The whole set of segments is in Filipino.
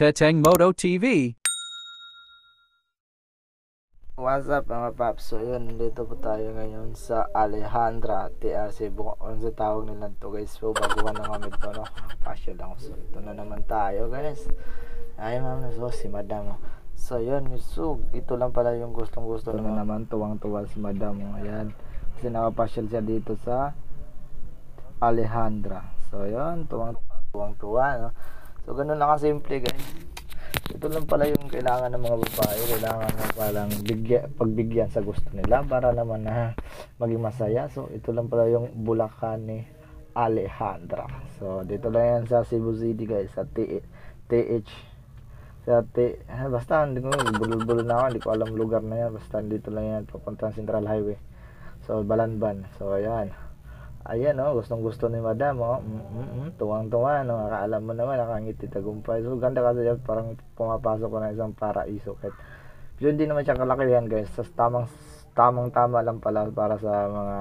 Beteng Moto TV. What's up mga paps? So yun, dito po tayo ngayon sa Alejandra TRC Bukon sa tawag nila to guys. So baguhan na kami to, no? Pasyal lang. So ito na naman tayo guys. Ay ma'am, so si madam. So yun, so ito lang pala yung gustong gusto naman. Tuwang-tuwa si madam. Ayan, kasi nakapasyal siya dito sa Alejandra. So yun, tuwang-tuwa, no? So ganun lang kasimple guys. Ito lang pala yung kailangan ng mga babae. Kailangan mo palang pagbigyan sa gusto nila para naman na maging masaya. So ito lang pala yung Bulacan ni Alejandra. So dito lang yan sa Cebu City guys, sa TH sa basta hindi ko bulol-bulol na ako, hindi ko alam lugar na yan. Basta dito lang yan papuntang Central Highway. So Balanban. So ayan, oh, gustong gusto ni madam, oh. Tuwang-tuwa, no. Akala mo naman nakangiti tagumpay. So ganda kasi yan, parang pumapasok ko na isang paraiso. Kahit yun, hindi naman siya kalakihan guys. So, tamang-tama lang pala para sa mga,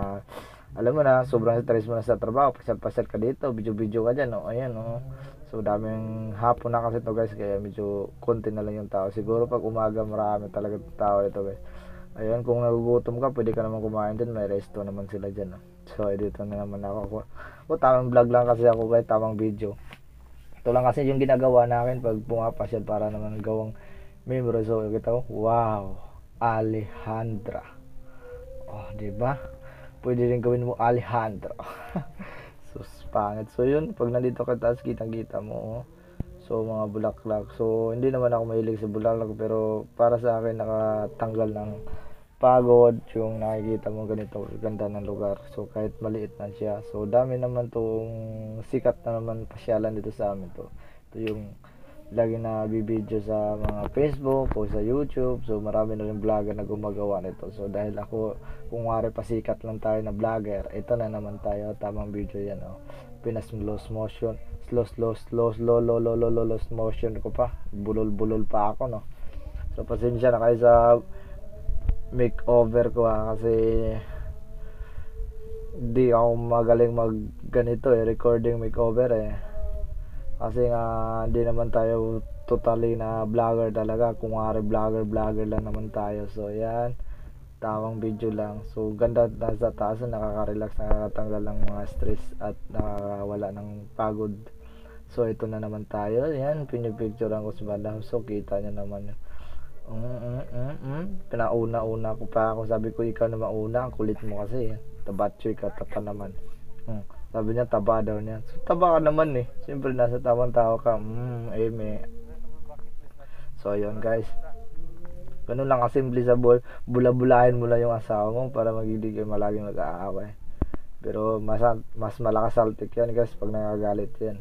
alam mo na, sobrang stress mo na sa trabaho, pasyal-pasyal ka dito, video-video ka dyan, oh. Ayan, oh. So daming hapon na kasi to guys, kaya medyo konti na lang yung tao. Siguro pag umaga marami talaga tao dito guys. Ayun, kung nagugutom ka, pwede ka naman kumain din. May resto naman sila dyan. No? So, dito na naman ako. Tamang vlog lang kasi ako guys, tamang video. Ito lang kasi yung ginagawa namin pag pumapasyal para naman gawang memory. So, kita ko, wow, Alejandra. Oh, diba? Pwede rin gawin mo Alejandro. So, pangit. So, yun, pag nandito ka taas, kitang-kita mo, oh. So mga bulaklak. So hindi naman ako mahilig sa bulaklak, pero para sa akin nakatanggal ng pagod yung nakikita mo ganito ganda ng lugar. So kahit maliit na siya. So dami naman tong sikat na naman pasyalan dito sa amin to. Ito yung lagi na bibideo sa mga Facebook o sa YouTube. So marami na rin vlogger na gumagawa nito. So dahil ako, kung wari pasikat lang tayo na vlogger, ito na naman tayo, tamang video yan, oh. Pinas slow motion, slow motion ko pa, bulol pa ako, no. So pasensya na kayo sa makeover ko, kasi di ako magaling mag ganito, recording makeover, kasi nga hindi naman tayo totally na vlogger talaga. Kung wari vlogger lang naman tayo. So yan, tamang video lang. So ganda na sa taas, nakaka-relax, nakakatanggal ng mga stress at nakakawala ng pagod. So ito na naman tayo. Yan, pinipicturean ko si madam. So kita nyo naman yun. Pinauna-una ko pa ako. Sabi ko, ikaw na mauna, ang kulit mo kasi. Tabatchoy ka, tapa naman. Sabi niya, taba daw niya. So taba ka naman eh. Siyempre nasa tamang tao ka. Eme. So ayun guys, ganun lang kasimple sa bula-bulahin mo lang yung asawa mo para magiging kayo malaging mag-aaway. Pero mas malakas saltik yan guys pag nagagalit yan.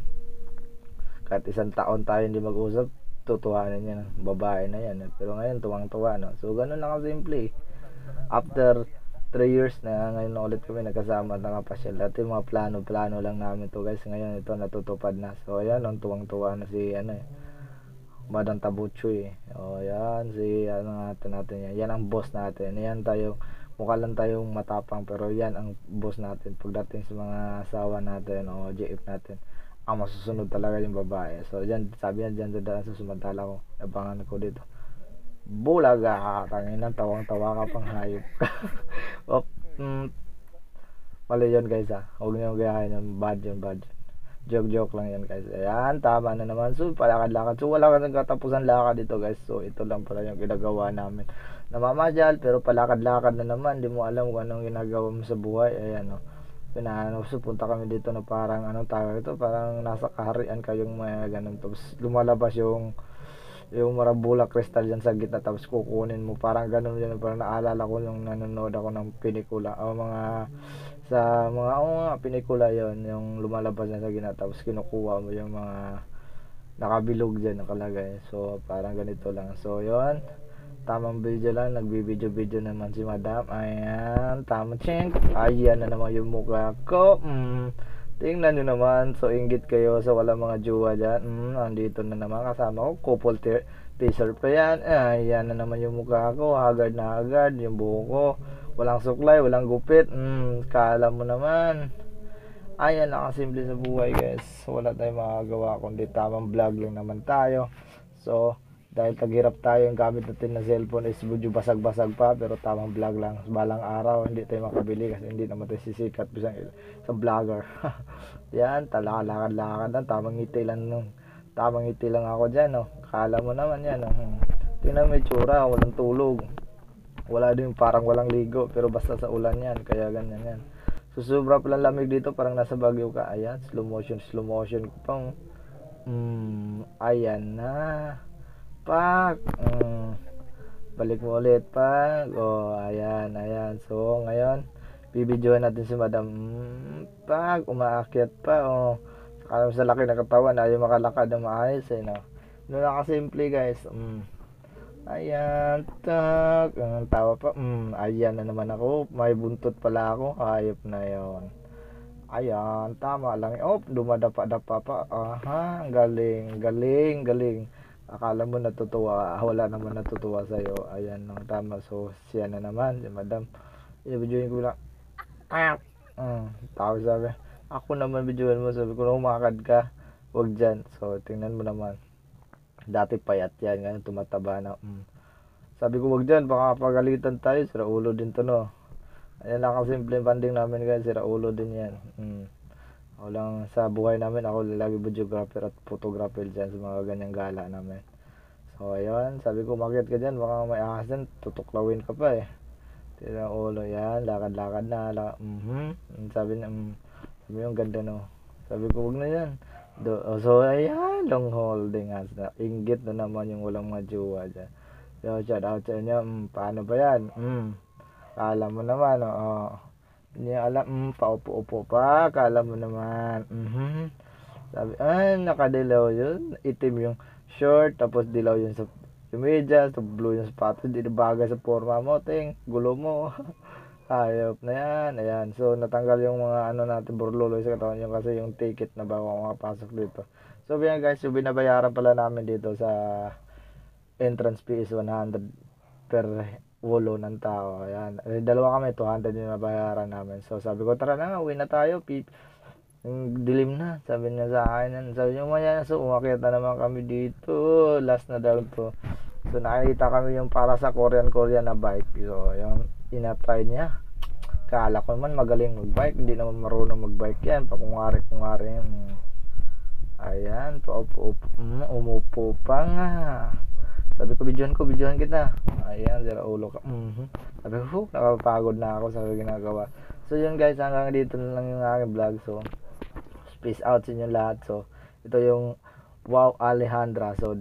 Kahit isang taon tayo hindi mag-usap, tutuhanin yan, babae na yan. Pero ngayon tuwang-tuwa, no? So ganun lang kasimple. After 3 years na ngayon na ulit kami nagkasama at nakapasyal. Dati mga plano lang namin to guys. Ngayon ito natutupad na. So ayan, tuwang-tuwa na si Madam Tabuchoy. O yan, si natin yan. Yan ang boss natin. Yan tayo, mukha lang tayong matapang, pero yan ang boss natin. Pagdating sa mga asawa natin o JF natin, ang masusunod talaga yung babae. So dyan, sabi niya dyan sa sumantala ko, abangan ko dito. Bulaga, tangina, tawang-tawa ka pang hayop. Mali yun guys, huwag niyo gayahin yung bad. Joke lang yan guys. Ayan, tama na naman. So palakad-lakad. So wala ka nagkatapusan lakad dito guys. So ito lang pala yung ginagawa namin. Namamadyal pero palakad-lakad na naman. Hindi mo alam kung anong ginagawa mo sa buhay. Ayan, oh. So punta kami dito na parang tawag ito, parang nasa kaharian kayong may ganun. Tapos lumalabas yung marabula crystal dyan sa gitna, tapos kukunin mo, parang ganun yun. Parang naalala ko yung nanonood ako ng pelikula o mga pelikula yon, yung lumalabas na sa gitna tapos kinukuha mo yung mga nakabilog dyan nakalagay. So parang ganito lang. So yon, tamang video lang, nagbibideo naman si madam. Ayan, tama chink. Ayan na naman yung mukha ko. Tingnan nyo naman. So inggit kayo sa wala mga jowa dyan. Andito na naman kasama ko, couple teaser pa yan. Ayan na naman yung mukha ko, haggard na haggard. Yung buho ko, walang suklay, walang gupit. Kala mo naman. Ayan, nakasimple sa buhay guys. Wala tayong makagawa kundi tamang vlog lang naman tayo. So, dahil taghirap tayo, yung gamit natin na cellphone is medyo basag-basag pa, pero tamang vlog lang. Balang araw, hindi tayo makabili kasi hindi naman tayo sisikat sa vlogger. Yan, talakad-lakad lang, tamang ngiti lang ako dyan, no. Kala mo naman yan, no. Tingnan mo yung tsura, walang tulog. Wala din, parang walang ligo, pero basta sa ulan yan, kaya ganyan yan. So, sobra palang lamig dito, parang nasa Baguio ka. Ayan, slow motion ko pang. Ayan na. Pak. Balik mo ulit, pak. Ayan. So, ngayon, bibidyohan natin si Madam. Pak, umaakyat pa, Saka sa laki ng katawan, ayaw makalakad na maayos, no? Doon nakasimple, guys. Ayan, tak. Tawa pa. Ayan na naman ako. May buntot pala ako. Hayop na yon. Ayan, tama lang. Dumadapa-dapa pa. Aha, galing. Akala mo natutuwa, wala naman natutuwa sa'yo. Ayan lang, tama. So, siya na naman, si Madam. I-videoin ko lang. Tawag sabi, ako naman videoin mo. Sabi ko, umakad ka, wag dyan. So, tingnan mo naman. Dati payat yan, ngayon tumataba na. Sabi ko, wag dyan, baka pagalitan tayo. Sira ulo din to, no. Ayan lang ang simple banding namin, guys. Sira ulo din yan. Ako lang sa buhay namin, ako lagi videographer at photographer dyan sa mga ganyang gala namin. So ayun, sabi ko umakyat ka dyan, baka may ahas dyan, tutuklawin ka pa Tira ulo yan, lakad-lakad na. Sabi yung ganda, no. Sabi ko wag na yan. So ayan, long holding hands na. Inggit na naman yung walang mga jowa dyan. So shout out sa inyo, paano ba yan? Kala mo naman, hindi alam, paupo-upo pa, kala mo naman. Sabi, nakadilaw yun. Itim yung short, tapos dilaw yun sa medyas, blue yung sapatos, hindi bagay sa forma mo, gulo mo. Hayop na yan. Ayan, so natanggal yung mga natin, burluloy sa katawan yung kasi yung ticket na bago ako makapasok dito. So yan guys, yung binabayaran pala namin dito sa entrance fee is 100 per ulo ng tao. Ayan. Dalawa kami, 200 yung nabayaran namin. So sabi ko, tara na, uwi na tayo. Dilim na. Sabi niya sa akin. Sabi niya, maya, so umakyat na naman kami dito. Last na daw to. So nakita kami yung para sa Korean na bike. So yung inatry niya. Kala ko naman magaling magbike. Hindi naman marunong magbike yan. Pakungari. Ayan. Umupo pa nga. Sabi ko, videohan kita. Ayan, zero ulo ka. Sabi ko, nakapagod na ako sa ginagawa. So yun guys, hanggang dito na lang yung aking vlog. So, peace out sa inyo lahat. So, ito yung Wow Alejandra. So,